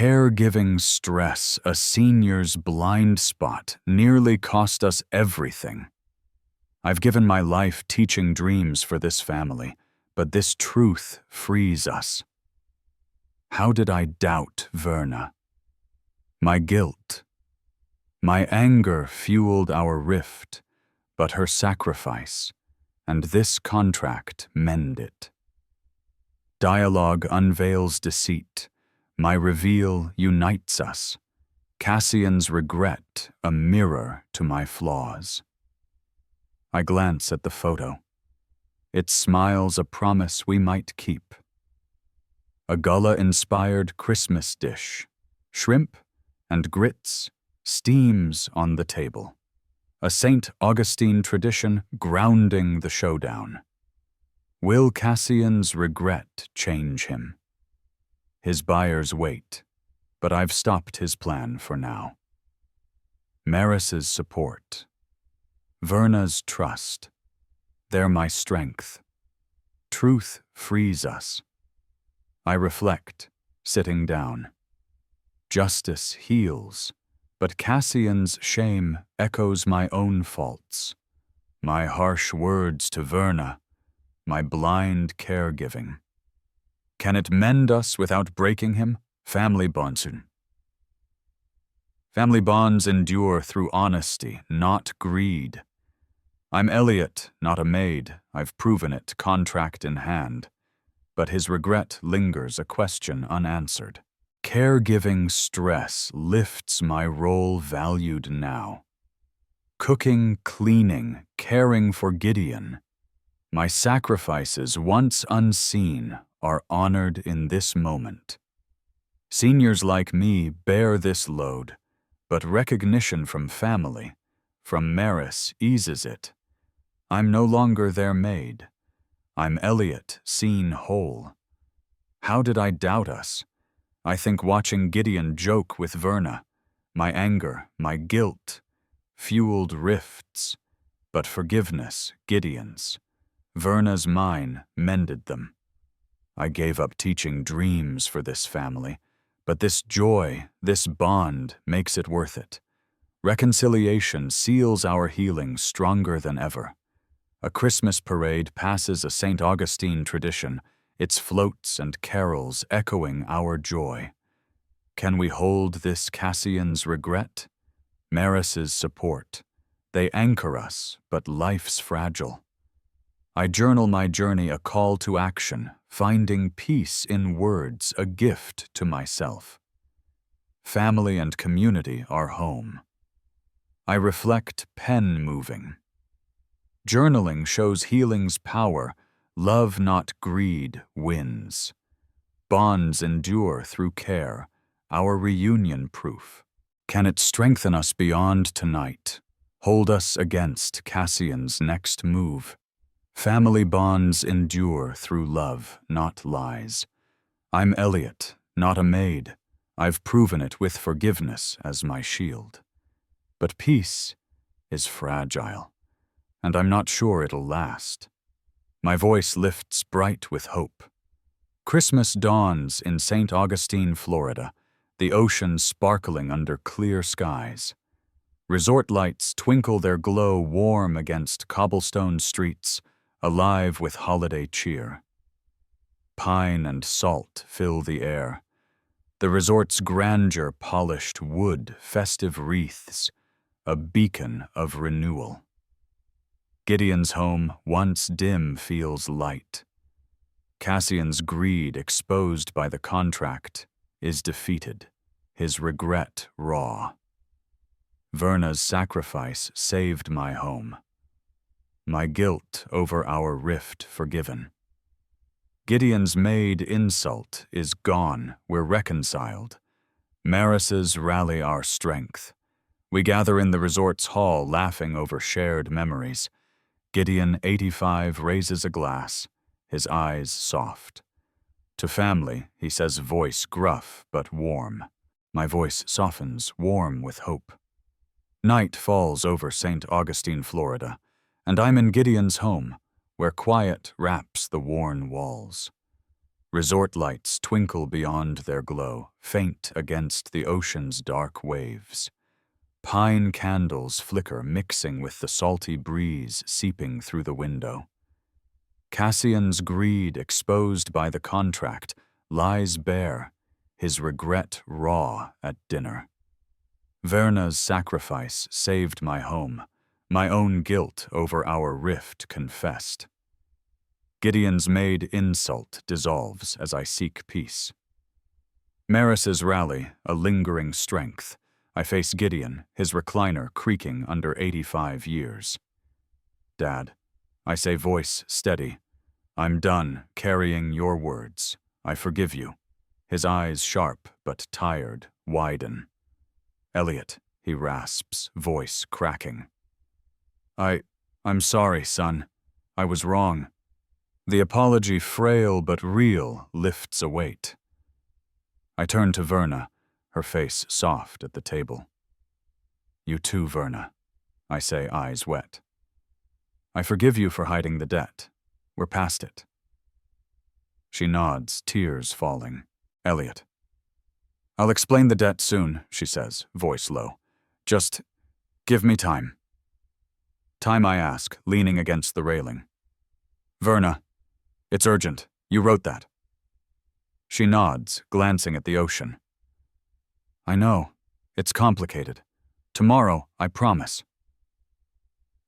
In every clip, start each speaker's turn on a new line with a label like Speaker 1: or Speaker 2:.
Speaker 1: Caregiving stress, a senior's blind spot, nearly cost us everything. I've given my life teaching dreams for this family, but this truth frees us. How did I doubt Verna? My guilt. My anger fueled our rift, but her sacrifice, and this contract mend it. Dialogue unveils deceit. My reveal unites us. Cassian's regret, a mirror to my flaws. I glance at the photo. It smiles a promise we might keep. A Gullah-inspired Christmas dish, shrimp and grits, steams on the table. A St. Augustine tradition grounding the showdown. Will Cassian's regret change him? His buyers wait, but I've stopped his plan for now. Maris's support. Verna's trust. They're my strength. Truth frees us. I reflect, sitting down. Justice heals, but Cassian's shame echoes my own faults. My harsh words to Verna, my blind caregiving. Can it mend us without breaking him? Family bonds. Family bonds endure through honesty, not greed. I'm Elliot, not a maid. I've proven it, contract in hand. But his regret lingers, a question unanswered. Caregiving stress lifts my role valued now. Cooking, cleaning, caring for Gideon. My sacrifices, once unseen, are honored in this moment. Seniors like me bear this load, but recognition from family, from Maris, eases it. I'm no longer their maid. I'm Elliot, seen whole. How did I doubt us? I think watching Gideon joke with Verna, my anger, my guilt, fueled rifts, but forgiveness, Gideon's. Verna's mine mended them. I gave up teaching dreams for this family, but this joy, this bond, makes it worth it. Reconciliation seals our healing stronger than ever. A Christmas parade passes a St. Augustine tradition, its floats and carols echoing our joy. Can we hold this Cassian's regret? Maris's support. They anchor us, but life's fragile. I journal my journey, a call to action, finding peace in words, a gift to myself. Family and community are home. I reflect, pen moving. Journaling shows healing's power. Love, not greed, wins. Bonds endure through care, our reunion proof. Can it strengthen us beyond tonight? Hold us against Cassian's next move. Family bonds endure through love, not lies. I'm Elliot, not a maid. I've proven it with forgiveness as my shield. But peace is fragile, and I'm not sure it'll last. My voice lifts bright with hope. Christmas dawns in St. Augustine, Florida, the ocean sparkling under clear skies. Resort lights twinkle their glow warm against cobblestone streets, alive with holiday cheer. Pine and salt fill the air. The resort's grandeur, polished wood, festive wreaths, a beacon of renewal. Gideon's home, once dim, feels light. Cassian's greed, exposed by the contract, is defeated, his regret raw. Verna's sacrifice saved my home. My guilt over our rift forgiven. Gideon's Maid insult is gone, we're reconciled. Maris's rally our strength. We gather in the resort's hall, laughing over shared memories. Gideon, 85, raises a glass, his eyes soft. To family, he says, voice gruff but warm. My voice softens, warm with hope. Night falls over St. Augustine, Florida, and I'm in Gideon's home, where quiet wraps the worn walls. Resort lights twinkle beyond their glow, faint against the ocean's dark waves. Pine candles flicker, mixing with the salty breeze seeping through the window. Cassian's greed, exposed by the contract, lies bare, his regret raw at dinner. Verna's sacrifice saved my home, my own guilt over our rift confessed. Gideon's Maid insult dissolves as I seek peace. Maris's rally, a lingering strength. I face Gideon, his recliner creaking under 85 years. Dad, I say, voice steady. I'm done carrying your words. I forgive you. His eyes sharp but tired widen. Elliot, he rasps, voice cracking. I'm sorry, son. I was wrong. The apology, frail but real, lifts a weight. I turn to Verna, her face soft at the table. You too, Verna, I say, eyes wet. I forgive you for hiding the debt. We're past it. She nods, tears falling. Elliot. I'll explain the debt soon, she says, voice low. Just give me time. Time, I ask, leaning against the railing. Verna, it's urgent. You wrote that. She nods, glancing at the ocean. I know. It's complicated. Tomorrow, I promise.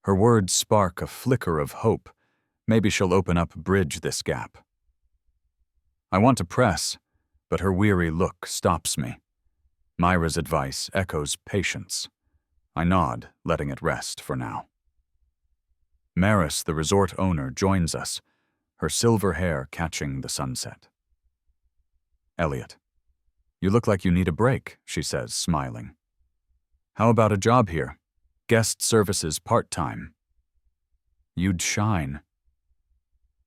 Speaker 1: Her words spark a flicker of hope. Maybe she'll bridge this gap. I want to press, but her weary look stops me. Myra's advice echoes patience. I nod, letting it rest for now. Maris, the resort owner, joins us, her silver hair catching the sunset. Elliot, you look like you need a break, she says, smiling. How about a job here? Guest services part-time. You'd shine.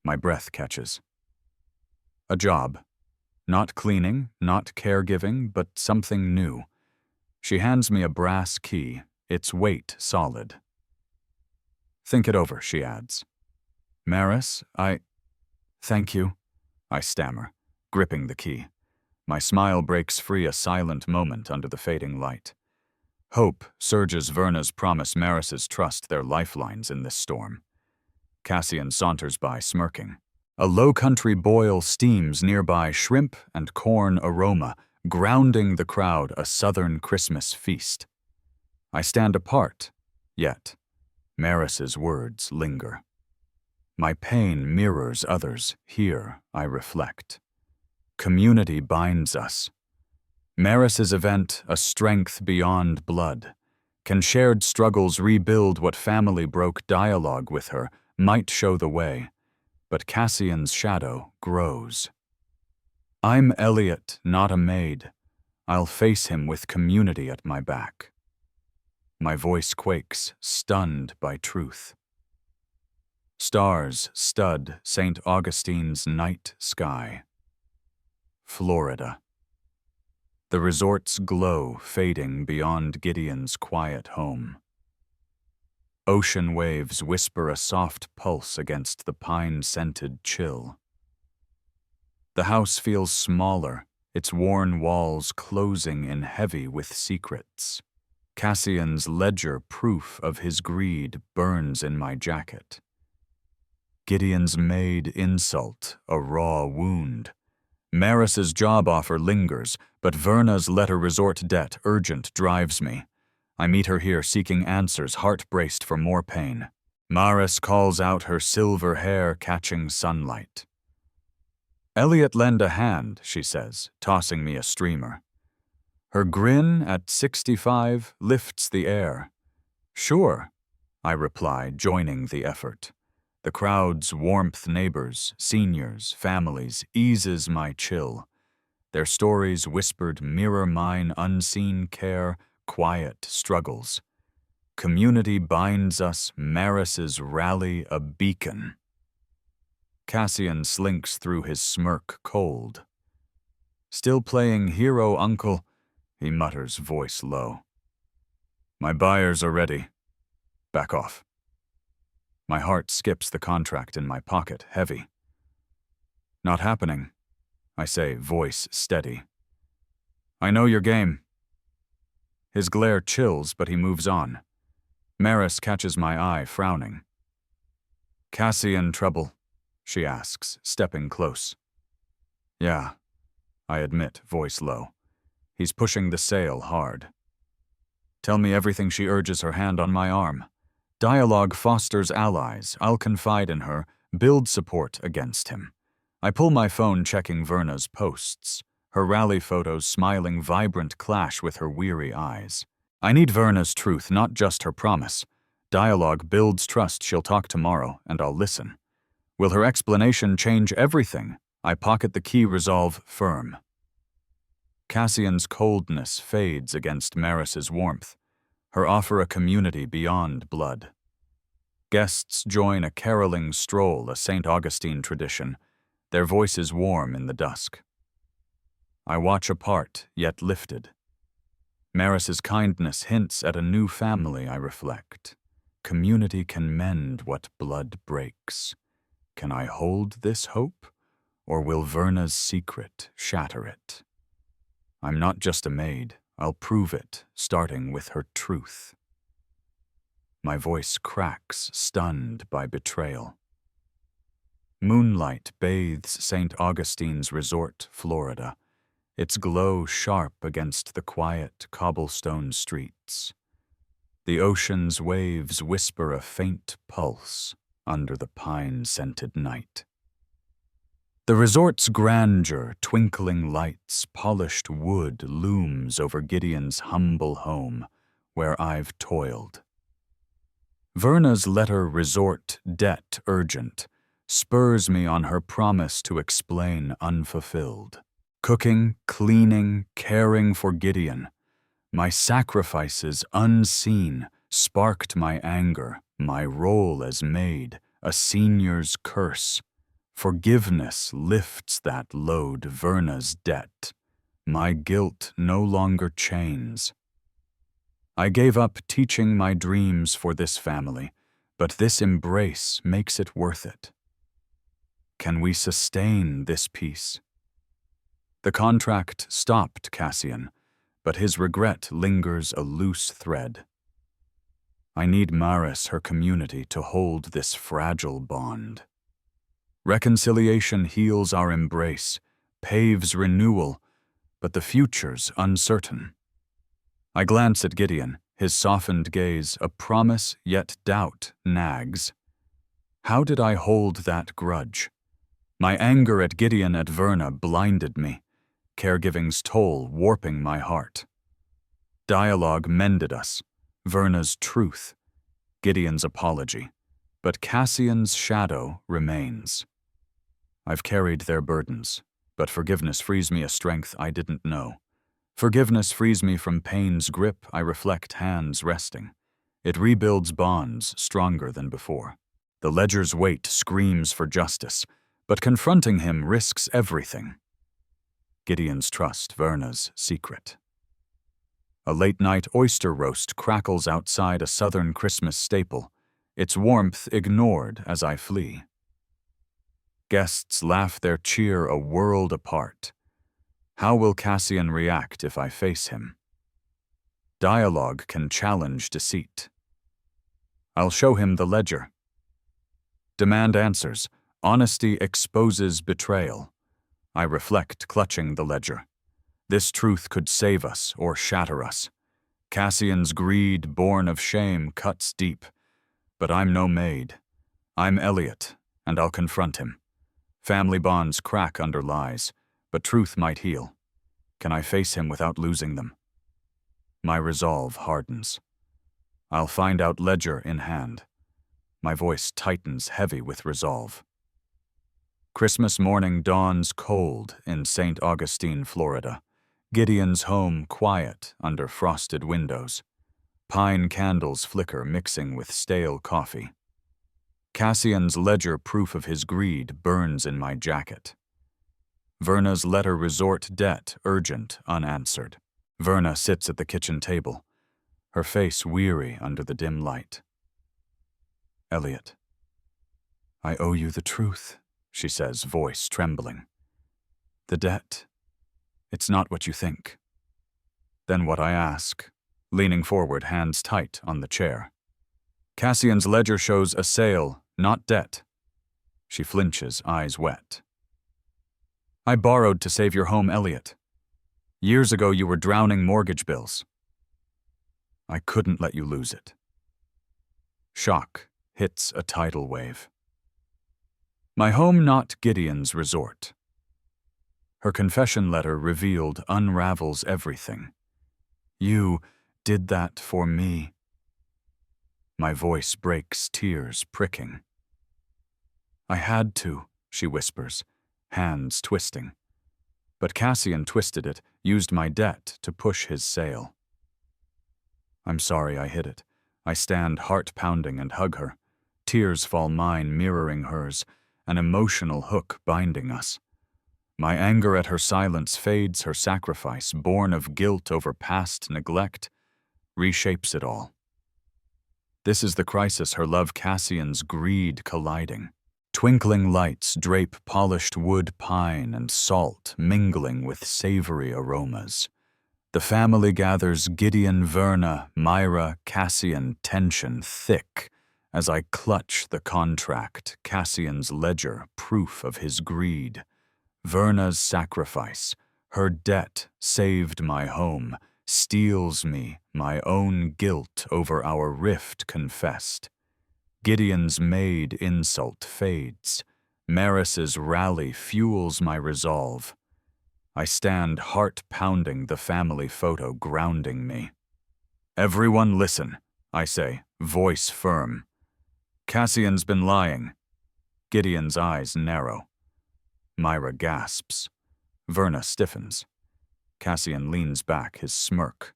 Speaker 1: My breath catches. A job. Not cleaning, not caregiving, but something new. She hands me a brass key, its weight solid. Think it over, she adds. Maris, Thank you, I stammer, gripping the key. My smile breaks free, a silent moment under the fading light. Hope surges Verna's promise, Maris's trust, their lifelines in this storm. Cassian saunters by, smirking. A low-country boil steams nearby, shrimp and corn aroma, grounding the crowd, a southern Christmas feast. I stand apart, yet Maris's words linger. My pain mirrors others, here I reflect. Community binds us. Maris's event, a strength beyond blood. Can shared struggles rebuild what family broke? Dialogue with her might show the way, but Cassian's shadow grows. I'm Elliot, not a maid. I'll face him with community at my back. My voice quakes, stunned by truth. Stars stud St. Augustine's night sky. Florida. The resort's glow fading beyond Gideon's quiet home. Ocean waves whisper a soft pulse against the pine-scented chill. The house feels smaller, its worn walls closing in heavy with secrets. Cassian's ledger proof of his greed burns in my jacket. Gideon's Maid insult, a raw wound. Maris's job offer lingers, but Verna's letter resort debt urgent drives me. I meet her here seeking answers, heart braced for more pain. Maris calls out, her silver hair catching sunlight. Elliot, lend a hand, she says, tossing me a streamer. Her grin at 65 lifts the air. Sure, I reply, joining the effort. The crowd's warmth, neighbors, seniors, families, eases my chill. Their stories whispered mirror mine, unseen care, quiet struggles. Community binds us, Maris's rally a beacon. Cassian slinks through his smirk cold. Still playing hero, uncle, he mutters, voice low. My buyers are ready. Back off. My heart skips the contract in my pocket, heavy. Not happening. I say, voice steady. I know your game. His glare chills, but he moves on. Maris catches my eye, frowning. Cassian trouble, she asks, stepping close. Yeah, I admit, voice low. He's pushing the sail hard. Tell me everything, she urges, her hand on my arm. Dialogue fosters allies. I'll confide in her, build support against him. I pull my phone, checking Verna's posts. Her rally photos smiling vibrant clash with her weary eyes. I need Verna's truth, not just her promise. Dialogue builds trust. She'll talk tomorrow, and I'll listen. Will her explanation change everything? I pocket the key, resolve firm. Cassian's coldness fades against Maris's warmth. Her offer a community beyond blood. Guests join a caroling stroll, a St. Augustine tradition, their voices warm in the dusk. I watch apart, yet lifted. Maris's kindness hints at a new family, I reflect. Community can mend what blood breaks. Can I hold this hope, or will Verna's secret shatter it? I'm not just a maid, I'll prove it, starting with her truth. My voice cracks, stunned by betrayal. Moonlight bathes St. Augustine's resort, Florida, its glow sharp against the quiet cobblestone streets. The ocean's waves whisper a faint pulse under the pine-scented night. The resort's grandeur, twinkling lights, polished wood looms over Gideon's humble home, where I've toiled. Verna's letter, resort debt urgent, spurs me on her promise to explain unfulfilled. Cooking, cleaning, caring for Gideon, my sacrifices unseen sparked my anger, my role as maid, a senior's curse. Forgiveness lifts that load, Verna's debt. My guilt no longer chains. I gave up teaching my dreams for this family, but this embrace makes it worth it. Can we sustain this peace? The contract stopped Cassian, but his regret lingers a loose thread. I need Maris, her community, to hold this fragile bond. Reconciliation heals our embrace, paves renewal, but the future's uncertain. I glance at Gideon, his softened gaze, a promise yet doubt nags. How did I hold that grudge? My anger at Gideon at Verna blinded me, caregiving's toll warping my heart. Dialogue mended us, Verna's truth, Gideon's apology, but Cassian's shadow remains. I've carried their burdens, but forgiveness frees me a strength I didn't know. Forgiveness frees me from pain's grip, I reflect hands resting. It rebuilds bonds stronger than before. The ledger's weight screams for justice, but confronting him risks everything. Gideon's trust, Verna's secret. A late-night oyster roast crackles outside a southern Christmas staple, its warmth ignored as I flee. Guests laugh their cheer a world apart. How will Cassian react if I face him? Dialogue can challenge deceit. I'll show him the ledger. Demand answers. Honesty exposes betrayal. I reflect, clutching the ledger. This truth could save us or shatter us. Cassian's greed, born of shame, cuts deep. But I'm no maid. I'm Elliot, and I'll confront him. Family bonds crack under lies, but truth might heal. Can I face him without losing them? My resolve hardens. I'll find out, ledger in hand. My voice tightens, heavy with resolve. Christmas morning dawns cold in St. Augustine, Florida. Gideon's home quiet under frosted windows. Pine candles flicker, mixing with stale coffee. Cassian's ledger, proof of his greed, burns in my jacket. Verna's letter, resort debt, urgent, unanswered. Verna sits at the kitchen table, her face weary under the dim light. Elliot, I owe you the truth, she says, voice trembling. The debt. It's not what you think. Then what I ask, leaning forward, hands tight on the chair. Cassian's ledger shows a sale, not debt. She flinches, eyes wet. I borrowed to save your home, Elliot. Years ago you were drowning mortgage bills. I couldn't let you lose it. Shock hits a tidal wave. My home, not Gideon's resort. Her confession letter revealed unravels everything. You did that for me. My voice breaks, tears pricking. I had to, she whispers, hands twisting. But Cassian twisted it, used my debt to push his sale. I'm sorry I hid it. I stand heart-pounding and hug her. Tears fall mine, mirroring hers, an emotional hook binding us. My anger at her silence fades her sacrifice, born of guilt over past neglect, reshapes it all. This is the crisis, her love Cassian's greed colliding. Twinkling lights drape polished wood, pine, and salt, mingling with savory aromas. The family gathers, Gideon, Verna, Myra, Cassian, tension thick, as I clutch the contract, Cassian's ledger, proof of his greed. Verna's sacrifice, her debt saved my home, steals me, my own guilt over our rift confessed. Gideon's Maid insult fades. Maris's rally fuels my resolve. I stand heart-pounding, the family photo grounding me. Everyone listen, I say, voice firm. Cassian's been lying. Gideon's eyes narrow. Myra gasps. Verna stiffens. Cassian leans back, his smirk.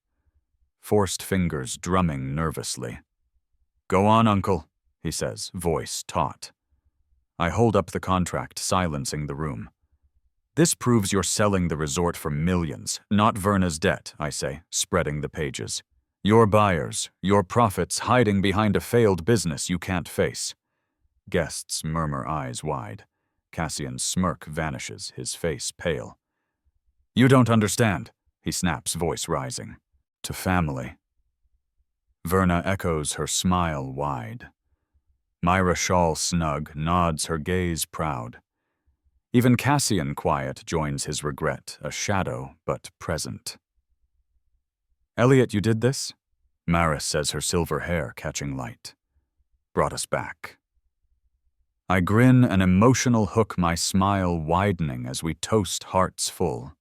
Speaker 1: Forced fingers drumming nervously. Go on, uncle, he says, voice taut. I hold up the contract, silencing the room. This proves you're selling the resort for millions, not Verna's debt, I say, spreading the pages. Your buyers, your profits hiding behind a failed business you can't face. Guests murmur, eyes wide. Cassian's smirk vanishes, his face pale. You don't understand, he snaps, voice rising. To family. Verna echoes, her smile wide. Myra, shawl snug, nods, her gaze proud. Even Cassian, quiet, joins his regret, a shadow but present. Elliot, you did this? Maris says, her silver hair catching light. Brought us back. I grin, an emotional hook, my smile widening as we toast, hearts full.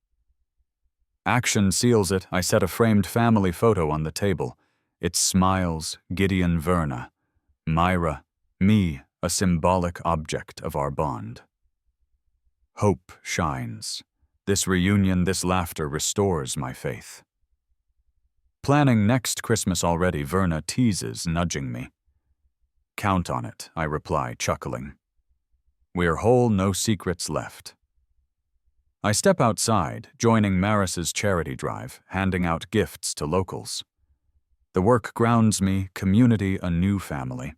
Speaker 1: Action seals it. I set a framed family photo on the table. It smiles, Gideon, Verna. Myra, me, a symbolic object of our bond. Hope shines. This reunion, this laughter restores my faith. Planning next Christmas already, Verna teases, nudging me. Count on it, I reply, chuckling. We're whole, no secrets left. I step outside, joining Maris's charity drive, handing out gifts to locals. The work grounds me, community, a new family.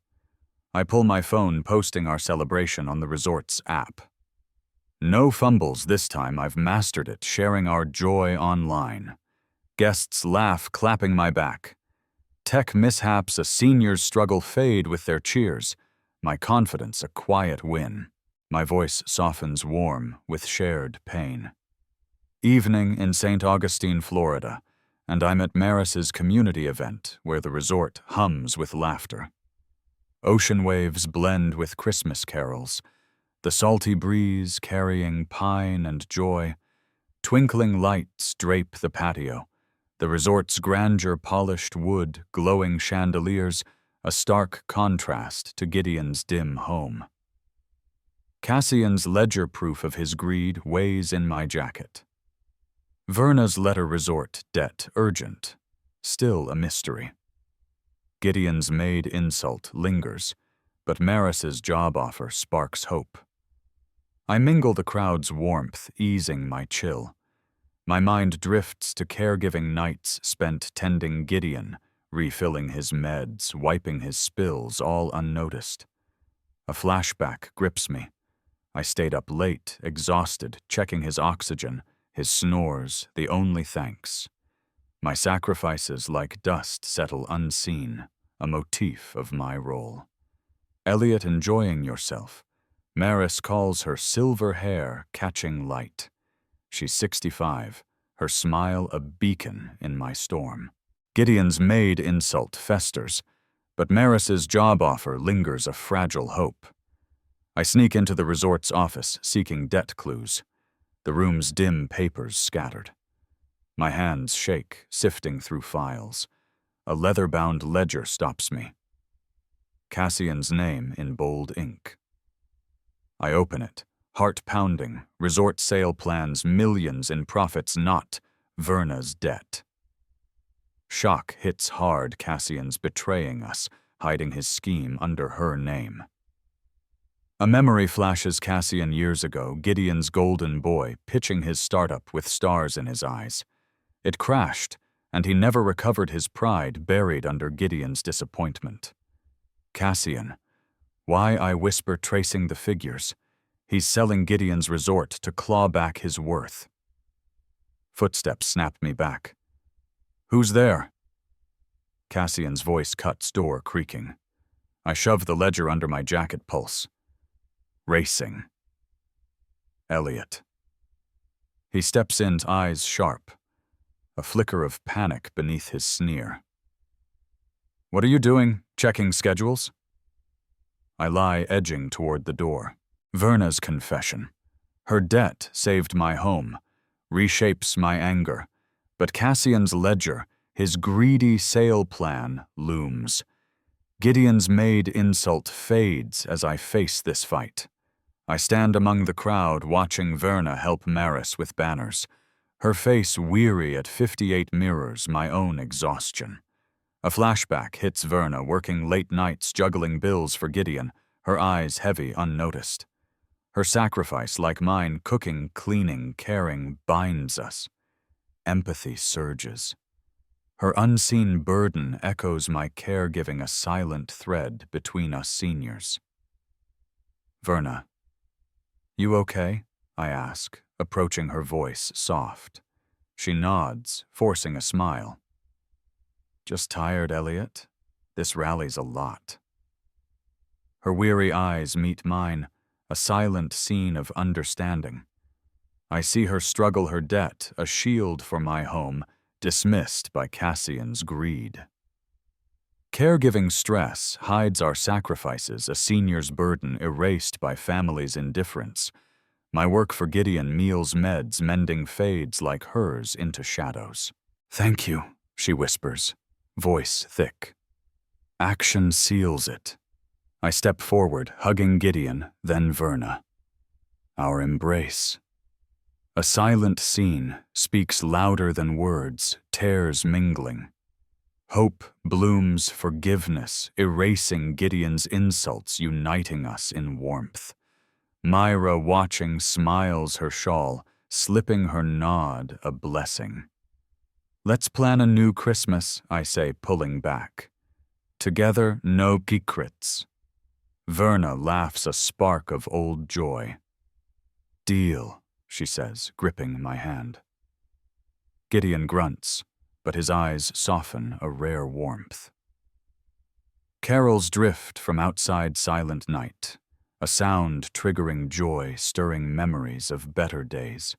Speaker 1: I pull my phone, posting our celebration on the resort's app. No fumbles this time, I've mastered it, sharing our joy online. Guests laugh, clapping my back. Tech mishaps, a senior's struggle fade with their cheers. My confidence, a quiet win. My voice softens warm with shared pain. Evening in St. Augustine, Florida, and I'm at Maris's community event where the resort hums with laughter. Ocean waves blend with Christmas carols, the salty breeze carrying pine and joy. Twinkling lights drape the patio, the resort's grandeur, polished wood, glowing chandeliers, a stark contrast to Gideon's dim home. Cassian's ledger, proof of his greed, weighs in my jacket. Verna's letter, resort debt urgent, still a mystery. Gideon's Maid insult lingers, but Maris's job offer sparks hope. I mingle the crowd's warmth, easing my chill. My mind drifts to caregiving nights spent tending Gideon, refilling his meds, wiping his spills, all unnoticed. A flashback grips me. I stayed up late, exhausted, checking his oxygen, his snores, the only thanks. My sacrifices like dust settle unseen, a motif of my role. Elliot enjoying yourself. Maris calls her silver hair catching light. She's 65, her smile a beacon in my storm. Gideon's Maid insult festers, but Maris's job offer lingers a fragile hope. I sneak into the resort's office, seeking debt clues. The room's dim papers scattered. My hands shake, sifting through files. A leather-bound ledger stops me. Cassian's name in bold ink. I open it, heart pounding, resort sale plans, millions in profits, not Verna's debt. Shock hits hard. Cassian's betraying us, hiding his scheme under her name. A memory flashes. Cassian years ago, Gideon's golden boy, pitching his startup with stars in his eyes. It crashed, and he never recovered his pride buried under Gideon's disappointment. Cassian. Why, I whisper, tracing the figures. He's selling Gideon's resort to claw back his worth. Footsteps snap me back. Who's there? Cassian's voice cuts, door creaking. I shove the ledger under my jacket, pulse. Racing. Elliot. He steps in, eyes sharp. A flicker of panic beneath his sneer. What are you doing? Checking schedules? I lie, edging toward the door. Verna's confession. Her debt saved my home, reshapes my anger. But Cassian's ledger, his greedy sale plan, looms. Gideon's Maid insult fades as I face this fight. I stand among the crowd, watching Verna help Maris with banners. Her face weary at 58 mirrors, my own exhaustion. A flashback hits Verna, working late nights, juggling bills for Gideon, her eyes heavy, unnoticed. Her sacrifice, like mine, cooking, cleaning, caring, binds us. Empathy surges. Her unseen burden echoes my caregiving, a silent thread between us seniors. Verna. You okay? I ask, approaching her voice soft. She nods, forcing a smile. Just tired, Elliot. This rally's a lot. Her weary eyes meet mine, a silent scene of understanding. I see her struggle her debt, a shield for my home, dismissed by Cassian's greed. Caregiving stress hides our sacrifices, a senior's burden erased by family's indifference. My work for Gideon, meals, meds, mending fades like hers into shadows. Thank you, she whispers, voice thick. Action seals it. I step forward, hugging Gideon, then Verna. Our embrace. A silent scene speaks louder than words, tears mingling. Hope blooms, forgiveness, erasing Gideon's insults, uniting us in warmth. Myra, watching, smiles her shawl, slipping her nod, a blessing. Let's plan a new Christmas, I say, pulling back. Together, no secrets. Verna laughs, a spark of old joy. Deal, she says, gripping my hand. Gideon grunts, but his eyes soften, a rare warmth. Carols drift from outside silent night, a sound triggering joy, stirring memories of better days.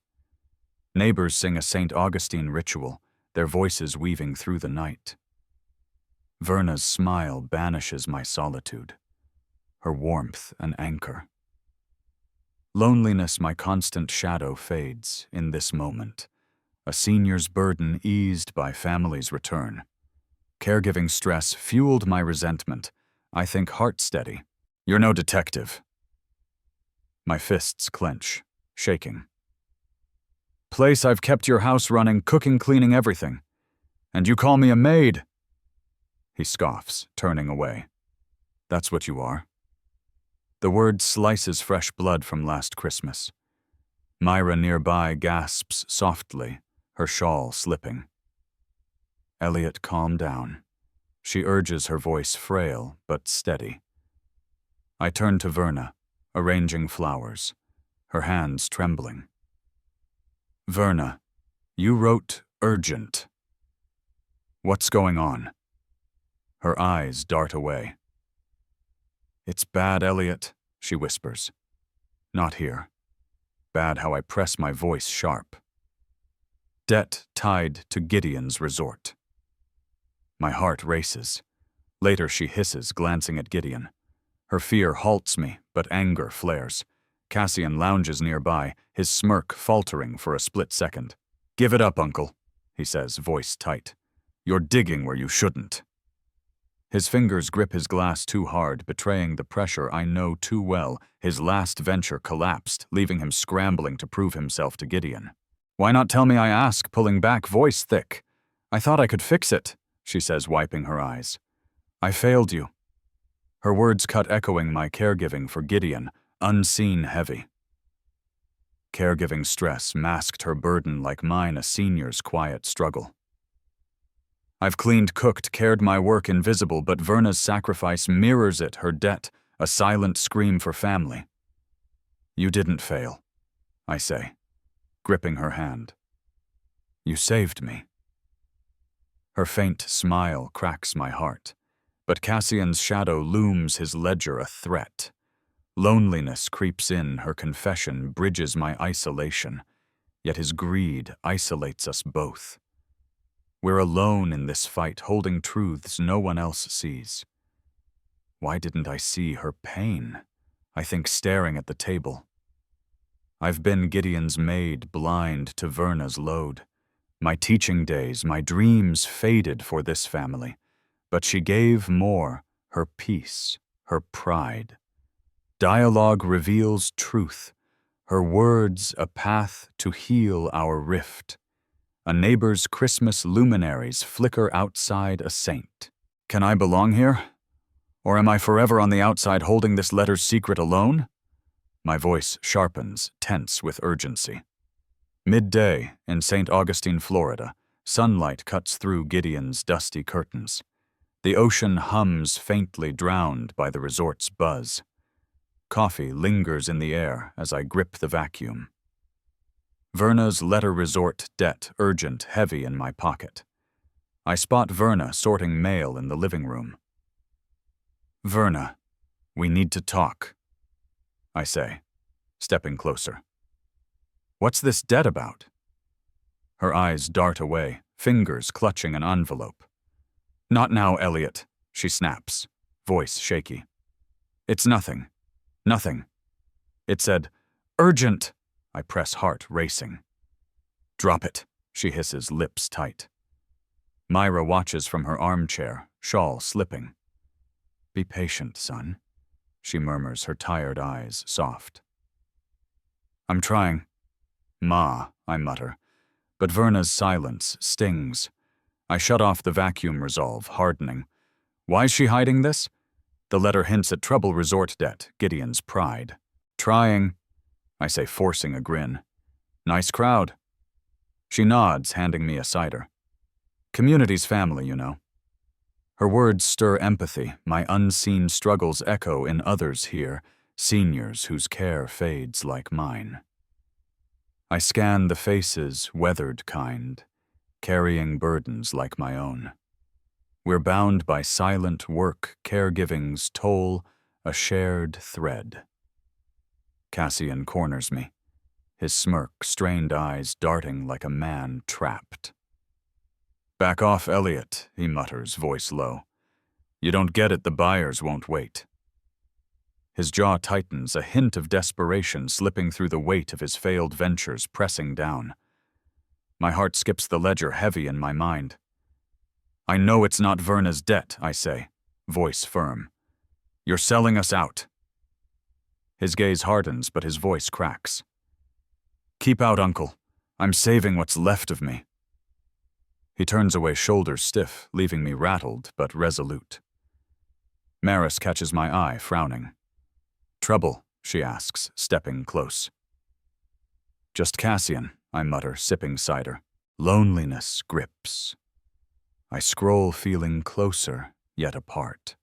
Speaker 1: Neighbors sing a St. Augustine ritual, their voices weaving through the night. Verna's smile banishes my solitude, her warmth an anchor. Loneliness, my constant shadow, fades in this moment. A senior's burden eased by family's return. Caregiving stress fueled my resentment. I think heart steady. You're no detective. My fists clench, shaking. Place, I've kept your house running, cooking, cleaning, everything. And you call me a maid? He scoffs, turning away. That's what you are. The word slices fresh blood from last Christmas. Myra nearby gasps softly, her shawl slipping. Elliot, calm down. She urges, her voice frail but steady. I turn to Verna, arranging flowers. her hands trembling. Verna, you wrote urgent. What's going on? Her eyes dart away. It's bad, Elliot, she whispers. Not here. Bad how I press my voice sharp. Debt tied to Gideon's resort. My heart races. Later she hisses, glancing at Gideon. Her fear halts me, but anger flares. Cassian lounges nearby, his smirk faltering for a split second. Give it up, Uncle, he says, voice tight. You're digging where you shouldn't. His fingers grip his glass too hard, betraying the pressure I know too well. His last venture collapsed, leaving him scrambling to prove himself to Gideon. Why not tell me, I ask, pulling back, voice thick. I thought I could fix it, she says, wiping her eyes. I failed you. Her words cut echoing my caregiving for Gideon, unseen heavy. Caregiving stress masked her burden like mine, a senior's quiet struggle. I've cleaned, cooked, cared my work invisible, but Verna's sacrifice mirrors it, her debt, a silent scream for family. You didn't fail, I say, gripping her hand. You saved me. Her faint smile cracks my heart, but Cassian's shadow looms, his ledger a threat. Loneliness creeps in, her confession bridges my isolation, yet his greed isolates us both. We're alone in this fight, holding truths no one else sees. Why didn't I see her pain? I think, staring at the table. I've been Gideon's maid, blind to Verna's load. My teaching days, my dreams faded for this family. But she gave more, her peace, her pride. Dialogue reveals truth, her words a path to heal our rift. A neighbor's Christmas luminaries flicker outside a saint. Can I belong here? Or am I forever on the outside holding this letter's secret alone? My voice sharpens, tense with urgency. Midday in St. Augustine, Florida, sunlight cuts through Gideon's dusty curtains. The ocean hums faintly, drowned by the resort's buzz. Coffee lingers in the air as I grip the vacuum. Verna's letter resort debt urgent, heavy in my pocket. I spot Verna sorting mail in the living room. Verna, we need to talk, I say, stepping closer. What's this debt about? Her eyes dart away, fingers clutching an envelope. Not now, Elliot, she snaps, voice shaky. It's nothing. Nothing. It said, urgent. I press, heart racing. Drop it, she hisses, lips tight. Myra watches from her armchair, shawl slipping. Be patient, son, she murmurs, her tired eyes soft. I'm trying. Ma, I mutter, but Verna's silence stings. I shut off the vacuum, resolve hardening. Why's she hiding this? The letter hints at trouble, resort debt, Gideon's pride. Trying, I say, forcing a grin. Nice crowd. She nods, handing me a cider. Community's family, you know. Her words stir empathy, my unseen struggles echo in others here, seniors whose care fades like mine. I scan the faces, weathered kind, carrying burdens like my own. We're bound by silent work, caregiving's toll, a shared thread. Cassian corners me, his smirk, strained eyes darting like a man trapped. Back off, Elliot, he mutters, voice low. You don't get it, the buyers won't wait. His jaw tightens, a hint of desperation slipping through the weight of his failed ventures pressing down. My heart skips the ledger, heavy in my mind. I know it's not Verna's debt, I say, voice firm. You're selling us out. His gaze hardens, but his voice cracks. Keep out, Uncle. I'm saving what's left of me. He turns away, shoulders stiff, leaving me rattled but resolute. Maris catches my eye, frowning. Trouble, she asks, stepping close. Just Cassian, I mutter, sipping cider. Loneliness grips. I scroll, feeling closer, yet apart.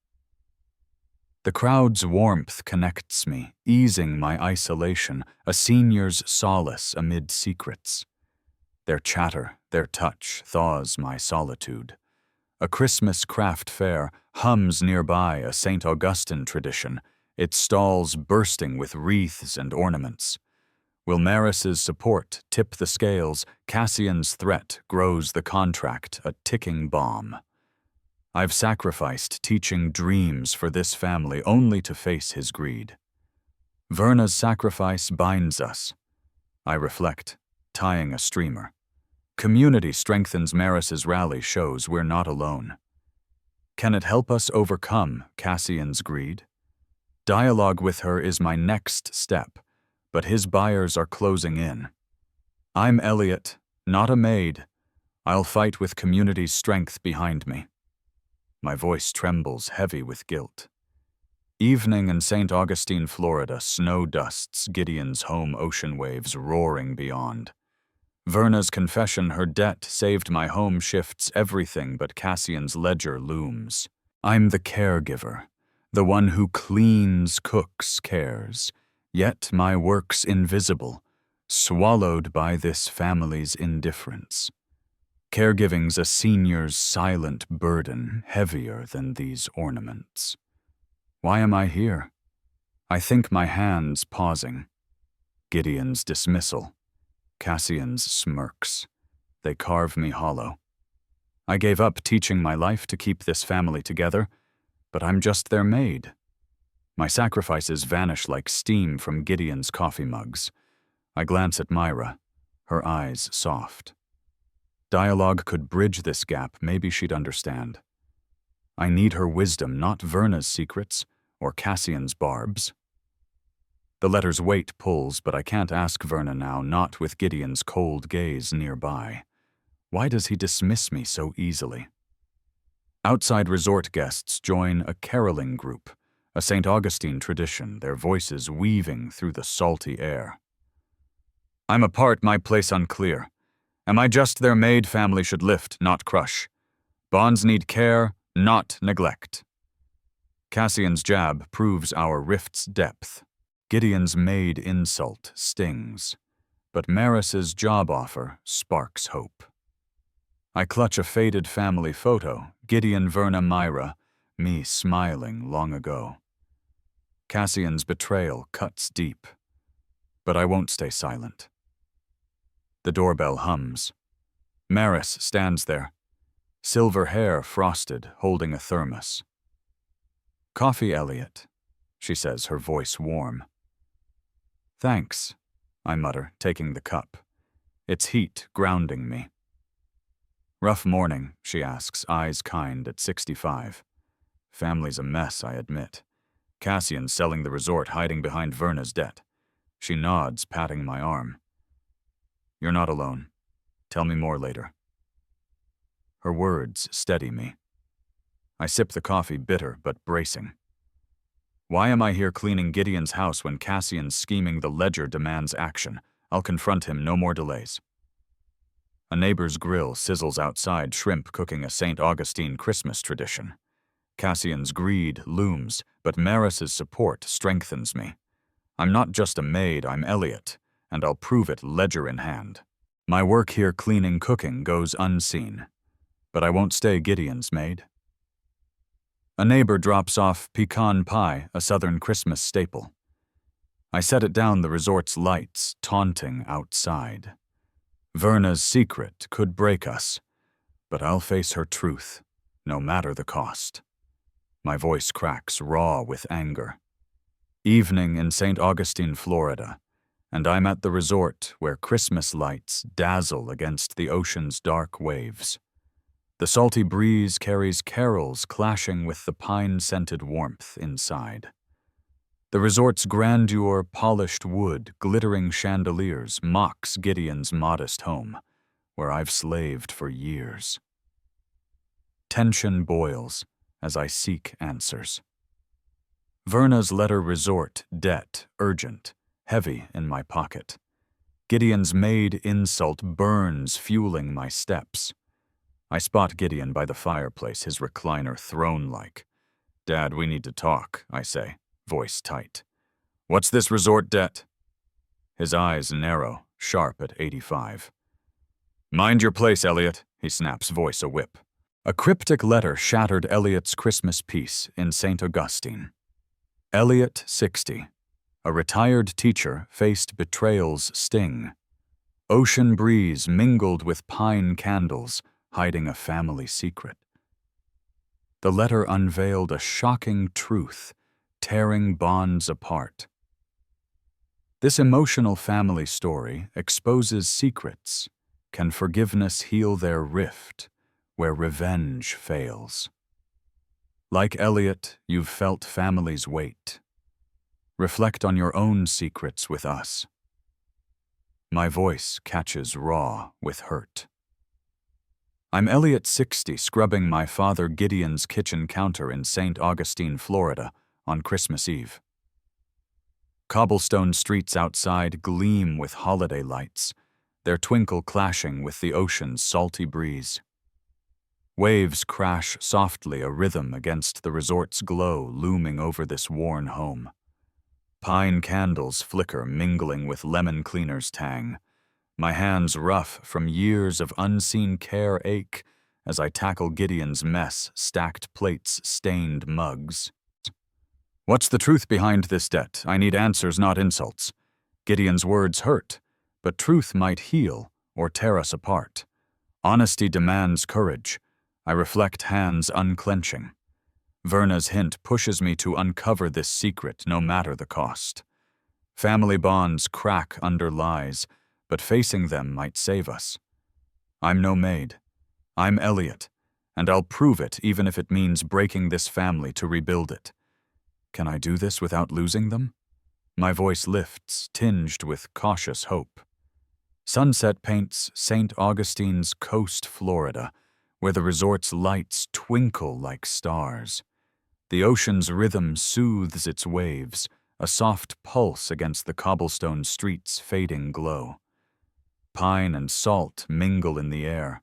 Speaker 1: The crowd's warmth connects me, easing my isolation, a senior's solace amid secrets. Their chatter, their touch, thaws my solitude. A Christmas craft fair hums nearby, a St. Augustine tradition, its stalls bursting with wreaths and ornaments. Will Maris's support tip the scales? Cassian's threat grows the contract, a ticking bomb. I've sacrificed teaching dreams for this family only to face his greed. Verna's sacrifice binds us. I reflect, tying a streamer. Community strengthens Maris's rally, shows we're not alone. Can it help us overcome Cassian's greed? Dialogue with her is my next step, but his buyers are closing in. I'm Elliot, not a maid. I'll fight with community's strength behind me. My voice trembles, heavy with guilt. Evening in St. Augustine, Florida, snow dusts Gideon's home, ocean waves roaring beyond. Verna's confession, her debt saved my home, shifts everything but Cassian's ledger looms. I'm the caregiver, the one who cleans, cooks, cares. Yet my work's invisible, swallowed by this family's indifference. Caregiving's a senior's silent burden, heavier than these ornaments. Why am I here? I think my hands pausing. Gideon's dismissal. Cassian's smirks. They carve me hollow. I gave up teaching my life to keep this family together, but I'm just their maid. My sacrifices vanish like steam from Gideon's coffee mugs. I glance at Myra, her eyes soft. Dialogue could bridge this gap, maybe she'd understand. I need her wisdom, not Verna's secrets or Cassian's barbs. The letter's weight pulls, but I can't ask Verna now, not with Gideon's cold gaze nearby. Why does he dismiss me so easily? Outside resort guests join a caroling group, a St. Augustine tradition, their voices weaving through the salty air. I'm apart, my place unclear. Am I just their maid? Family should lift, not crush. Bonds need care, not neglect. Cassian's jab proves our rift's depth. Gideon's maid insult stings, but Maris's job offer sparks hope. I clutch a faded family photo, Gideon, Verna, Myra, me smiling long ago. Cassian's betrayal cuts deep, but I won't stay silent. The doorbell hums. Maris stands there, silver hair frosted, holding a thermos. Coffee, Elliot, she says, her voice warm. Thanks, I mutter, taking the cup. Its heat grounding me. Rough morning, she asks, eyes kind at 65. Family's a mess, I admit. Cassian's selling the resort, hiding behind Verna's debt. She nods, patting my arm. You're not alone. Tell me more later. Her words steady me. I sip the coffee, bitter but bracing. Why am I here cleaning Gideon's house when Cassian's scheming? The ledger demands action. I'll confront him, no more delays. A neighbor's grill sizzles outside, shrimp cooking, a St. Augustine Christmas tradition. Cassian's greed looms, but Maris's support strengthens me. I'm not just a maid, I'm Elliot, and I'll prove it ledger in hand. My work here cleaning, cooking goes unseen, but I won't stay Gideon's maid. A neighbor drops off pecan pie, a southern Christmas staple. I set it down, the resort's lights taunting outside. Verna's secret could break us, but I'll face her truth, no matter the cost. My voice cracks, raw with anger. Evening in St. Augustine, Florida, and I'm at the resort where Christmas lights dazzle against the ocean's dark waves. The salty breeze carries carols clashing with the pine-scented warmth inside. The resort's grandeur, polished wood, glittering chandeliers mocks Gideon's modest home, where I've slaved for years. Tension boils as I seek answers. Verna's letter, resort, debt, urgent, heavy in my pocket. Gideon's maid insult burns, fueling my steps. I spot Gideon by the fireplace, his recliner throne-like. Dad, we need to talk, I say, voice tight. What's this resort debt? His eyes narrow, sharp at 85. Mind your place, Elliot, he snaps, voice a whip. A cryptic letter shattered Elliot's Christmas peace in St. Augustine. Elliot, 60. A retired teacher faced betrayal's sting. Ocean breeze mingled with pine candles, hiding a family secret. The letter unveiled a shocking truth, tearing bonds apart. This emotional family story exposes secrets. Can forgiveness heal their rift, where revenge fails? Like Elliot, you've felt family's weight. Reflect on your own secrets with us. My voice catches raw with hurt. I'm Elliot, 60, scrubbing my father Gideon's kitchen counter in St. Augustine, Florida, on Christmas Eve. Cobblestone streets outside gleam with holiday lights, their twinkle clashing with the ocean's salty breeze. Waves crash softly, a rhythm against the resort's glow looming over this worn home. Pine candles flicker, mingling with lemon cleaner's tang. My hands rough from years of unseen care ache as I tackle Gideon's mess, stacked plates, stained mugs. What's the truth behind this debt? I need answers, not insults. Gideon's words hurt, but truth might heal or tear us apart. Honesty demands courage. I reflect, hands unclenching. Verna's hint pushes me to uncover this secret, no matter the cost. Family bonds crack under lies, but facing them might save us. I'm no Maid. I'm Elliot, and I'll prove it even if it means breaking this family to rebuild it. Can I do this without losing them? My voice lifts, tinged with cautious hope. Sunset paints St. Augustine's coast, Florida, where the resort's lights twinkle like stars. The ocean's rhythm soothes its waves, a soft pulse against the cobblestone street's fading glow. Pine and salt mingle in the air,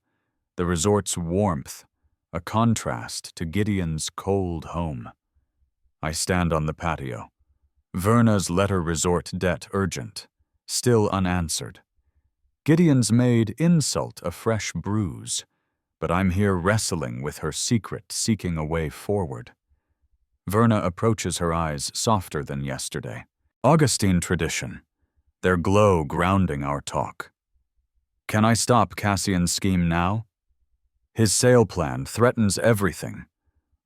Speaker 1: the resort's warmth, a contrast to Gideon's cold home. I stand on the patio. Verna's letter resort debt urgent, still unanswered. Gideon's Maid insult a fresh bruise, but I'm here wrestling with her secret, seeking a way forward. Verna approaches, her eyes softer than yesterday. Augustine tradition, their glow grounding our talk. Can I stop Cassian's scheme now? His sale plan threatens everything.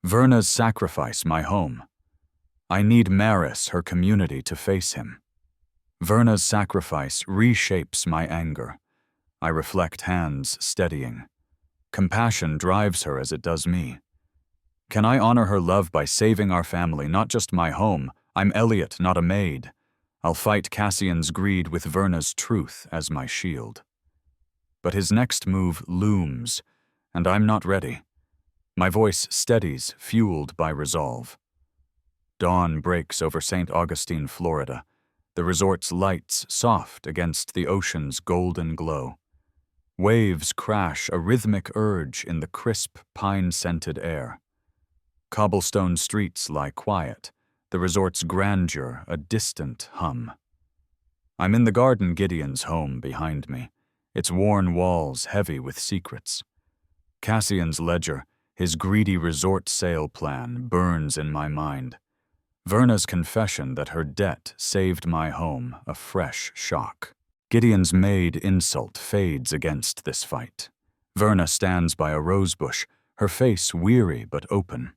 Speaker 1: Verna's sacrifice, my home. I need Maris, her community, to face him. Verna's sacrifice reshapes my anger. I reflect, hands steadying. Compassion drives her as it does me. Can I honor her love by saving our family, not just my home? I'm Elliot, not a Maid. I'll fight Cassian's greed with Verna's truth as my shield. But his next move looms, and I'm not ready. My voice steadies, fueled by resolve. Dawn breaks over St. Augustine, Florida, the resort's lights soft against the ocean's golden glow. Waves crash, a rhythmic urge in the crisp, pine-scented air. Cobblestone streets lie quiet, the resort's grandeur a distant hum. I'm in the garden, Gideon's home, behind me, its worn walls heavy with secrets. Cassian's ledger, his greedy resort sale plan, burns in my mind. Verna's confession that her debt saved my home, a fresh shock. Gideon's Maid insult fades against this fight. Verna stands by a rosebush, her face weary but open.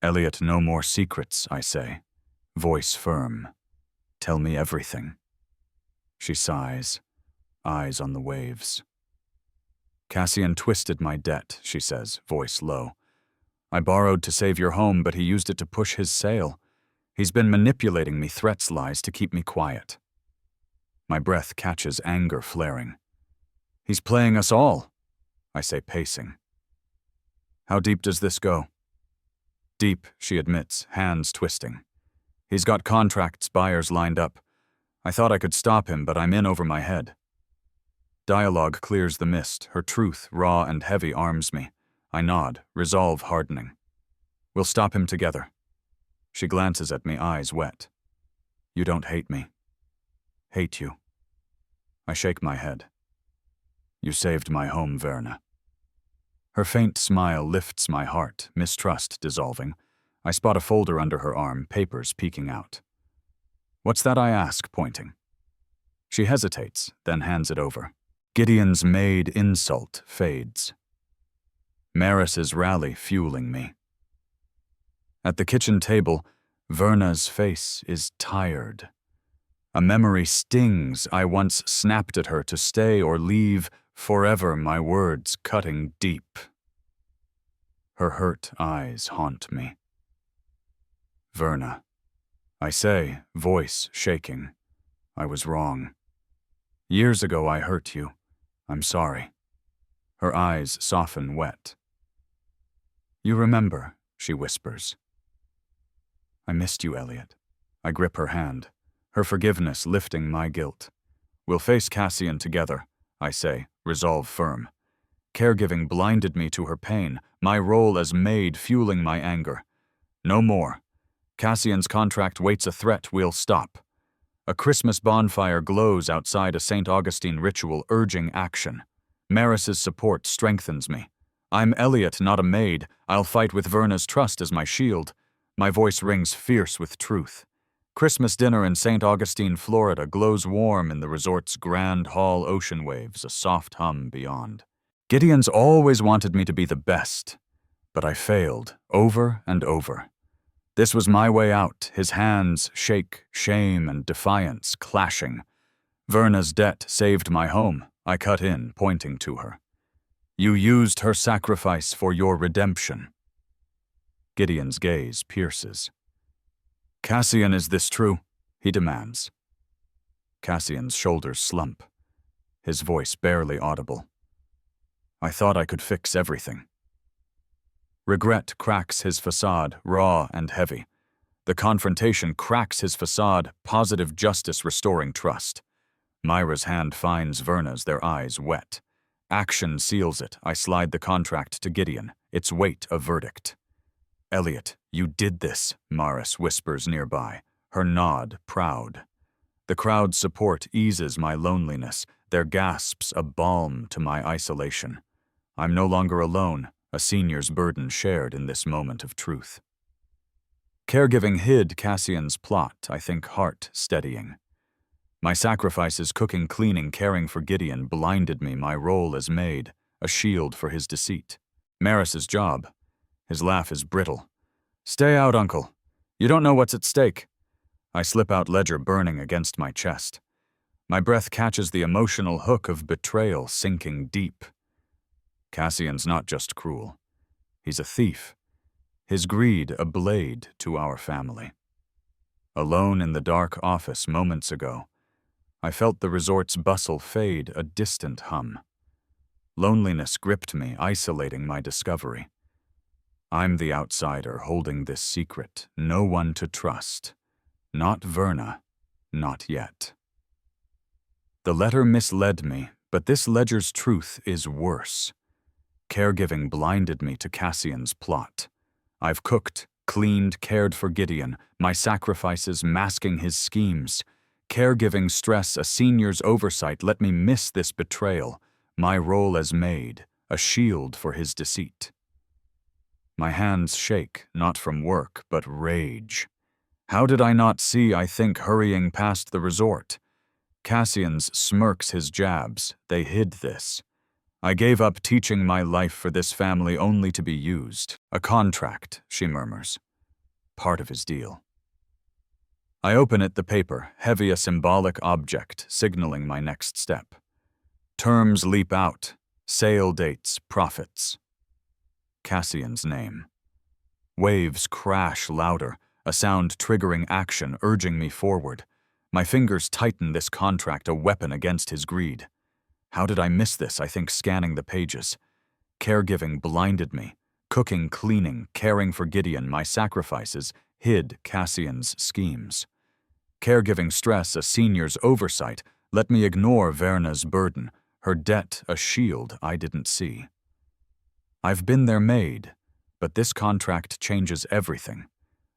Speaker 1: Elliot, no more secrets, I say, voice firm. Tell me everything. She sighs, eyes on the waves. Cassian twisted my debt, she says, voice low. I borrowed to save your home, but he used it to push his sale. He's been manipulating me, threats, lies, to keep me quiet. My breath catches anger flaring. He's playing us all, I say, pacing. How deep does this go? Deep, she admits, hands twisting. He's got contracts, buyers lined up. I thought I could stop him, but I'm in over my head. Dialogue clears the mist, her truth, raw and heavy, arms me. I nod, resolve hardening. We'll stop him together. She glances at me, eyes wet. You don't hate me. Hate you. I shake my head. You saved my home, Verna. Her faint smile lifts my heart, mistrust dissolving. I spot a folder under her arm, papers peeking out. What's that, I ask, pointing. She hesitates, then hands it over. Gideon's Maid insult fades. Maris's rally fueling me. At the kitchen table, Verna's face is tired. A memory stings. I once snapped at her to stay or leave, forever my words cutting deep. Her hurt eyes haunt me. Verna, I say, voice shaking. I was wrong. Years ago I hurt you. I'm sorry. Her eyes soften wet. You remember, she whispers. I missed you, Elliot. I grip her hand, her forgiveness lifting my guilt. We'll face Cassian together, I say, resolve firm. Caregiving blinded me to her pain, my role as maid fueling my anger. No more. Cassian's contract waits a threat we'll stop. A Christmas bonfire glows outside a St. Augustine ritual urging action. Maris's support strengthens me. I'm Elliot, not a maid. I'll fight with Verna's trust as my shield. My voice rings fierce with truth. Christmas dinner in St. Augustine, Florida glows warm in the resort's grand hall, ocean waves, a soft hum beyond. Gideon's always wanted me to be the best, but I failed over and over. This was my way out, his hands shake, shame and defiance clashing. Verna's debt saved my home, I cut in, pointing to her. You used her sacrifice for your redemption. Gideon's gaze pierces. Cassian, is this true? He demands. Cassian's shoulders slump, his voice barely audible. I thought I could fix everything. Regret cracks his facade, raw and heavy. The confrontation cracks his facade, positive justice restoring trust. Myra's hand finds Verna's, their eyes wet. Action seals it. I slide the contract to Gideon, its weight a verdict. Elliot, you did this, Maris whispers nearby, her nod proud. The crowd's support eases my loneliness, their gasps a balm to my isolation. I'm no longer alone, a senior's burden shared in this moment of truth. Caregiving hid Cassian's plot, I think heart steadying. My sacrifices, cooking, cleaning, caring for Gideon, blinded me, my role as maid, a shield for his deceit. Maris's job. His laugh is brittle. Stay out, uncle. You don't know what's at stake. I slip out, ledger burning against my chest. My breath catches the emotional hook of betrayal sinking deep. Cassian's not just cruel. He's a thief. His greed a blade to our family. Alone in the dark office moments ago, I felt the resort's bustle fade, a distant hum. Loneliness gripped me, isolating my discovery. I'm the outsider holding this secret, no one to trust. Not Verna, not yet. The letter misled me, but this ledger's truth is worse. Caregiving blinded me to Cassian's plot. I've cooked, cleaned, cared for Gideon, my sacrifices masking his schemes. Caregiving stress, a senior's oversight, let me miss this betrayal, my role as maid, a shield for his deceit. My hands shake, not from work, but rage. How did I not see, I think, hurrying past the resort? Cassian's smirks his jabs, they hid this. I gave up teaching my life for this family only to be used. A contract, she murmurs. Part of his deal. I open it, the paper, heavy a symbolic object, signaling my next step. Terms leap out. Sale dates, profits. Cassian's name. Waves crash louder, a sound triggering action, urging me forward. My fingers tighten this contract, a weapon against his greed. How did I miss this, I think, scanning the pages? Caregiving blinded me. Cooking, cleaning, caring for Gideon, my sacrifices, hid Cassian's schemes. Caregiving stress, a senior's oversight, let me ignore Verna's burden, her debt a shield I didn't see. I've been their maid, But this contract changes everything.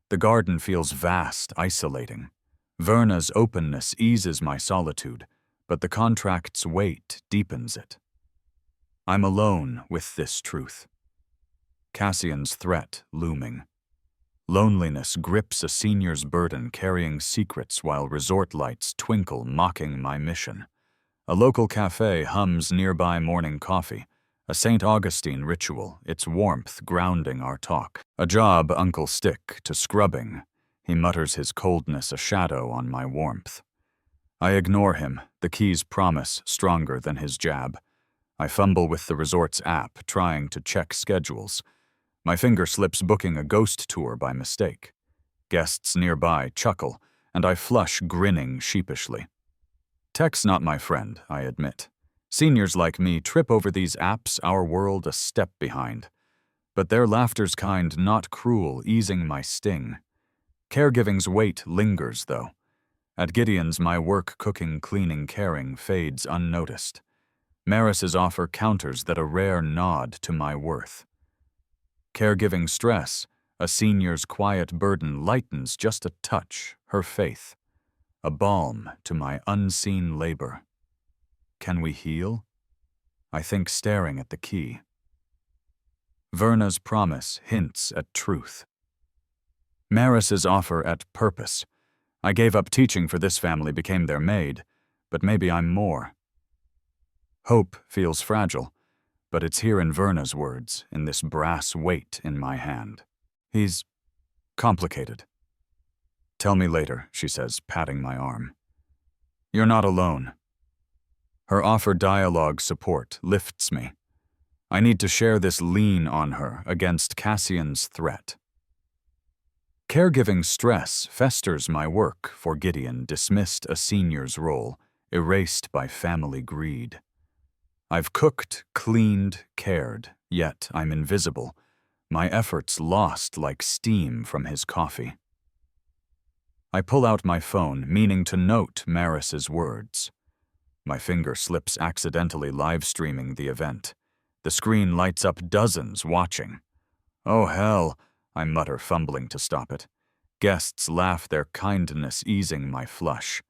Speaker 1: The garden feels vast, isolating. Verna's openness eases my solitude, but the contract's weight deepens it. I'm alone with this truth. Cassian's threat looming. Loneliness grips a senior's burden, carrying secrets while resort lights twinkle, mocking my mission. A local cafe hums nearby morning coffee, a St. Augustine ritual, its warmth grounding our talk. A job Uncle stick to scrubbing. He mutters his coldness a shadow on my warmth. I ignore him, the key's promise stronger than his jab. I fumble with the resort's app, trying to check schedules. My finger slips booking a ghost tour by mistake. Guests nearby chuckle, and I flush, grinning sheepishly. Tech's not my friend, I admit. Seniors like me trip over these apps, our world a step behind. But their laughter's kind, not cruel, easing my sting. Caregiving's weight lingers, though. At Gideon's, my work, cooking, cleaning, caring, fades unnoticed. Maris's offer counters that a rare nod to my worth. Caregiving stress, a senior's quiet burden, lightens just a touch, her faith. A balm to my unseen labor. Can we heal? I think, staring at the key. Verna's promise hints at truth. Maris's offer at purpose. I gave up teaching for this family, became their maid, but maybe I'm more. Hope feels fragile, but it's here in Verna's words, in this brass weight in my hand. He's complicated. Tell me later, she says, patting my arm. You're not alone. Her offer dialogue support lifts me. I need to share this lean on her against Cassian's threat. Caregiving stress festers my work, for Gideon dismissed a senior's role, erased by family greed. I've cooked, cleaned, cared, yet I'm invisible, my efforts lost like steam from his coffee. I pull out my phone, meaning to note Maris's words. My finger slips, accidentally live-streaming the event. The screen lights up, dozens watching. Oh hell, I mutter, fumbling to stop it. Guests laugh, their kindness easing my flush.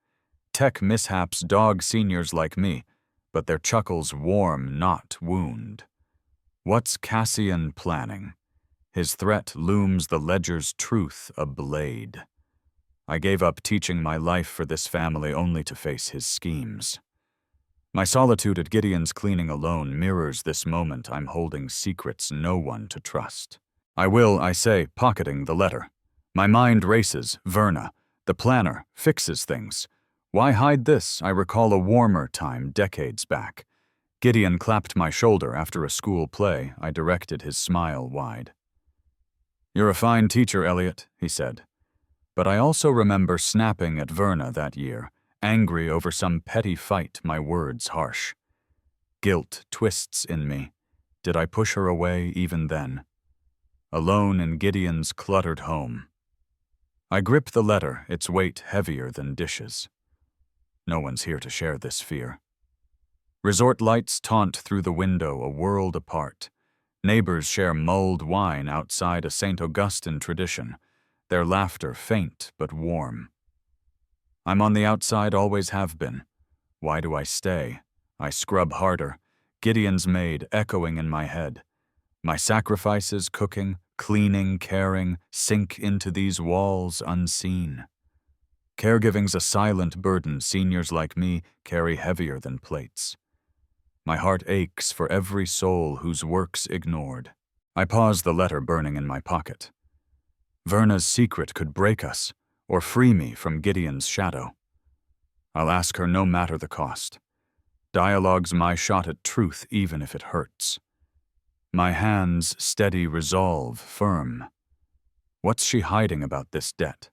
Speaker 1: Tech mishaps dog seniors like me, but their chuckles warm, not wound. What's Cassian planning? His threat looms, the ledger's truth a blade. I gave up teaching my life for this family only to face his schemes. My solitude at Gideon's cleaning alone mirrors this moment. I'm holding secrets no one to trust. I will, I say, pocketing the letter. My mind races. Verna, the planner, fixes things. Why hide this? I recall a warmer time decades back. Gideon clapped my shoulder after a school play. I directed his smile wide. You're a fine teacher, Elliot, he said. But I also remember snapping at Verna that year, angry over some petty fight, my words harsh. Guilt twists in me. Did I push her away even then? Alone in Gideon's cluttered home. I grip the letter, its weight heavier than dishes. No one's here to share this fear. Resort lights taunt through the window, a world apart. Neighbors share mulled wine outside a St. Augustine tradition, their laughter faint but warm. I'm on the outside, always have been. Why do I stay? I scrub harder, Gideon's maid echoing in my head. My sacrifices, cooking, cleaning, caring, sink into these walls unseen. Caregiving's a silent burden seniors like me carry heavier than plates. My heart aches for every soul whose work's ignored. I pause, the letter burning in my pocket. Verna's secret could break us, or free me from Gideon's shadow. I'll ask her no matter the cost. Dialogue's my shot at truth, even if it hurts. My hands steady, resolve firm. What's she hiding about this debt?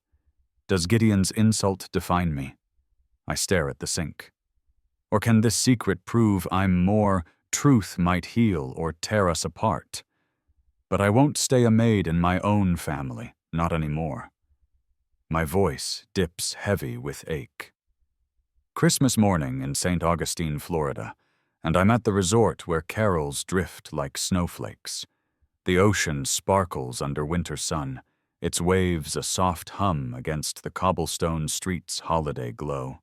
Speaker 1: Does Gideon's insult define me? I stare at the sink. Or can this secret prove I'm more? Truth might heal or tear us apart. But I won't stay a maid in my own family, not anymore. My voice dips heavy with ache. Christmas morning in St. Augustine, Florida, and I'm at the resort where carols drift like snowflakes. The ocean sparkles under winter sun, its waves a soft hum against the cobblestone street's holiday glow.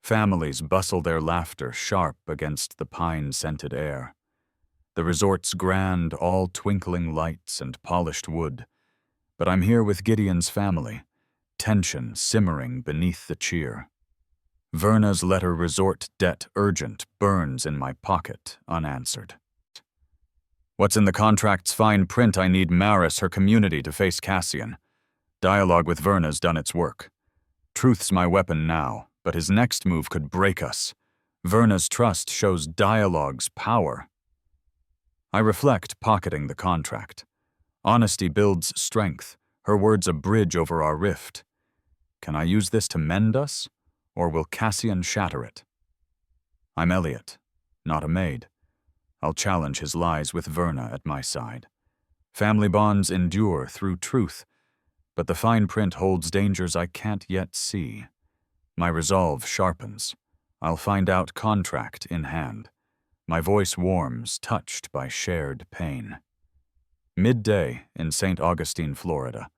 Speaker 1: Families bustle their laughter sharp against the pine-scented air. The resort's grand, all twinkling lights and polished wood. But I'm here with Gideon's family, tension simmering beneath the cheer. Verna's letter resort debt urgent burns in my pocket unanswered. What's in the contract's fine print? I need Maris, her community, to face Cassian. Dialogue with Verna's done its work. Truth's my weapon now, but his next move could break us. Verna's trust shows dialogue's power. I reflect, pocketing the contract. Honesty builds strength, her words a bridge over our rift. Can I use this to mend us, or will Cassian shatter it? I'm Elliot, not a maid. I'll challenge his lies with Verna at my side. Family bonds endure through truth, but the fine print holds dangers I can't yet see. My resolve sharpens. I'll find out contract in hand. My voice warms, touched by shared pain. Midday in St. Augustine, Florida,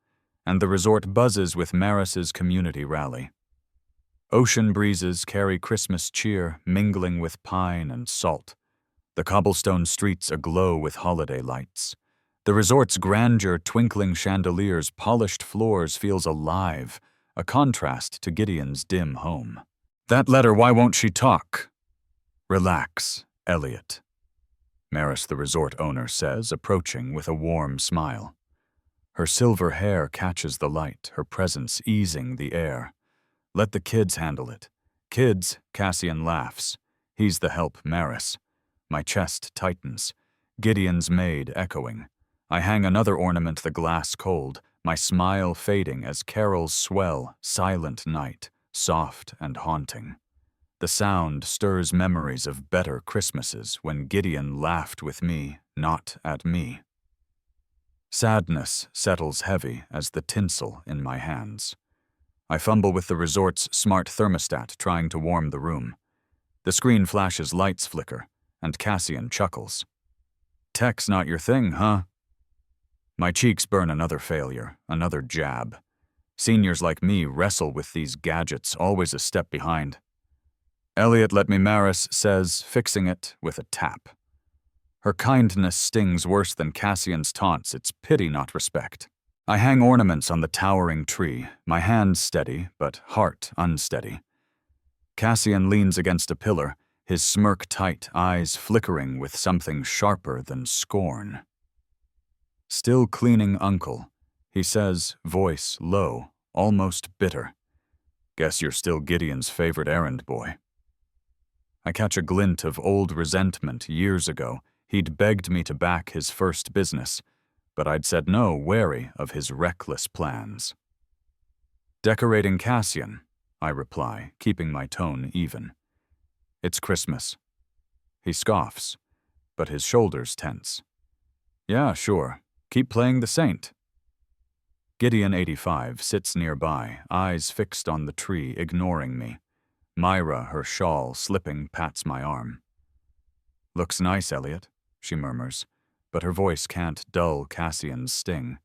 Speaker 1: and the resort buzzes with Maris's community rally. Ocean breezes carry Christmas cheer, mingling with pine and salt. The cobblestone streets aglow with holiday lights. The resort's grandeur, twinkling chandeliers, polished floors feels alive, a contrast to Gideon's dim home. That letter, why won't she talk? Relax, Elliot, Maris, the resort owner, says, approaching with a warm smile. Her silver hair catches the light, her presence easing the air. Let the kids handle it. Kids, Cassian laughs. He's the help, Maris. My chest tightens. Gideon's Maid echoing. I hang another ornament, the glass cold, my smile fading as carols swell, silent night, soft and haunting. The sound stirs memories of better Christmases when Gideon laughed with me, not at me. Sadness settles heavy as the tinsel in my hands. I fumble with the resort's smart thermostat, trying to warm the room. The screen flashes, lights flicker, and Cassian chuckles. Tech's not your thing, huh? My cheeks burn another failure, another jab. Seniors like me wrestle with these gadgets, always a step behind. Elliot, let me, Maris says, fixing it with a tap. Her kindness stings worse than Cassian's taunts, it's pity, not respect. I hang ornaments on the towering tree, my hand steady, but heart unsteady. Cassian leans against a pillar, his smirk tight, eyes flickering with something sharper than scorn. Still cleaning, uncle, he says, voice low, almost bitter. Guess you're still Gideon's favorite errand boy. I catch a glint of old resentment years ago. He'd begged me to back his first business, but I'd said no, wary of his reckless plans. Decorating Cassian, I reply, keeping my tone even. It's Christmas. He scoffs, but his shoulders tense. Yeah, sure. Keep playing the saint. Gideon, 85, sits nearby, eyes fixed on the tree, ignoring me. Myra, her shawl slipping, pats my arm. Looks nice, Elliot, she murmurs, but her voice can't dull Cassian's sting.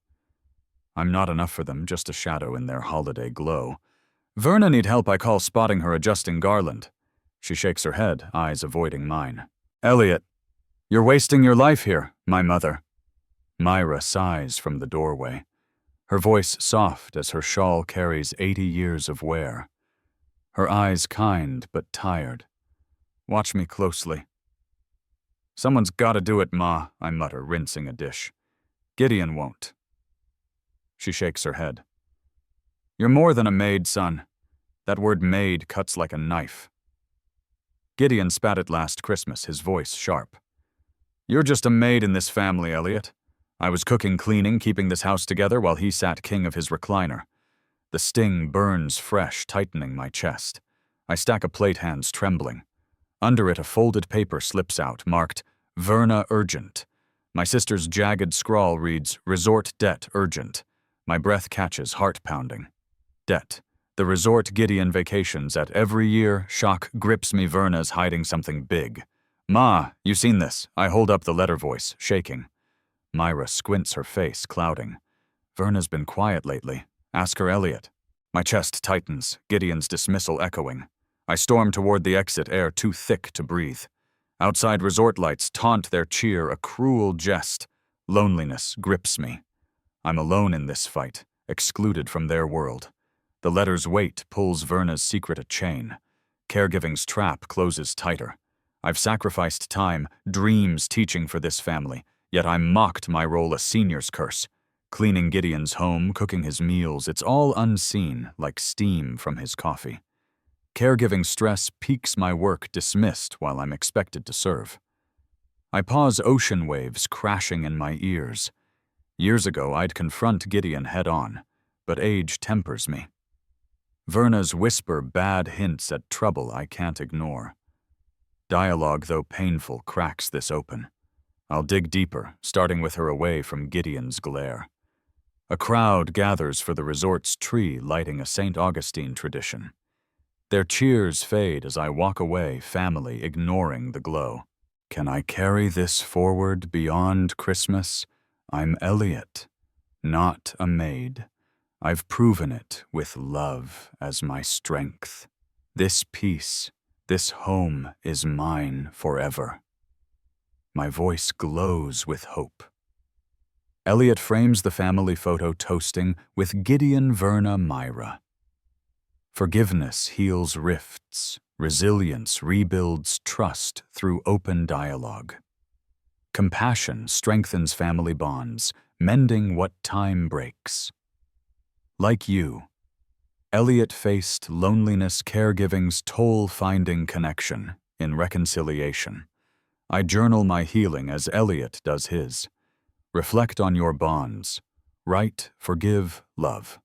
Speaker 1: I'm not enough for them, just a shadow in their holiday glow. Verna need help, I call, spotting her adjusting garland. She shakes her head, eyes avoiding mine. Elliot, you're wasting your life here, my mother. Myra sighs from the doorway, her voice soft as her shawl carries 80 years of wear. Her eyes kind but tired. Watch me closely. Someone's gotta do it, Ma, I mutter, rinsing a dish. Gideon won't. She shakes her head. You're more than a maid, son. That word maid cuts like a knife. Gideon spat it last Christmas, his voice sharp. You're just a maid in this family, Elliot. I was cooking, cleaning, keeping this house together while he sat king of his recliner. The sting burns fresh, tightening my chest. I stack a plate, hands trembling. Under it, a folded paper slips out, marked, Verna Urgent. My sister's jagged scrawl reads, Resort Debt Urgent. My breath catches, heart pounding. Debt. The resort Gideon vacations at every year, shock grips me, Verna's hiding something big. Ma, you seen this? I hold up the letter, voice shaking. Myra squints her face, clouding. Verna's been quiet lately. Ask her, Elliot. My chest tightens, Gideon's dismissal echoing. I storm toward the exit, air too thick to breathe. Outside resort lights taunt their cheer, a cruel jest. Loneliness grips me. I'm alone in this fight, excluded from their world. The letter's weight pulls Verna's secret a chain. Caregiving's trap closes tighter. I've sacrificed time, dreams teaching for this family, yet I mocked my role a senior's curse. Cleaning Gideon's home, cooking his meals, it's all unseen, like steam from his coffee. Caregiving stress piques my work, dismissed while I'm expected to serve. I pause, ocean waves crashing in my ears. Years ago, I'd confront Gideon head-on, but age tempers me. Verna's whisper bad hints at trouble I can't ignore. Dialogue, though painful, cracks this open. I'll dig deeper, starting with her away from Gideon's glare. A crowd gathers for the resort's tree, lighting a St. Augustine tradition. Their cheers fade as I walk away, family ignoring the glow. Can I carry this forward beyond Christmas? I'm Elliot, not a maid. I've proven it with love as my strength. This peace, this home is mine forever. My voice glows with hope. Elliot frames the family photo toasting with Gideon, Verna, Myra. Forgiveness heals rifts. Resilience rebuilds trust through open dialogue. Compassion strengthens family bonds, mending what time breaks. Like you, Elliot faced loneliness, caregiving's toll-finding connection in reconciliation. I journal my healing as Elliot does his. Reflect on your bonds. Write, forgive, love.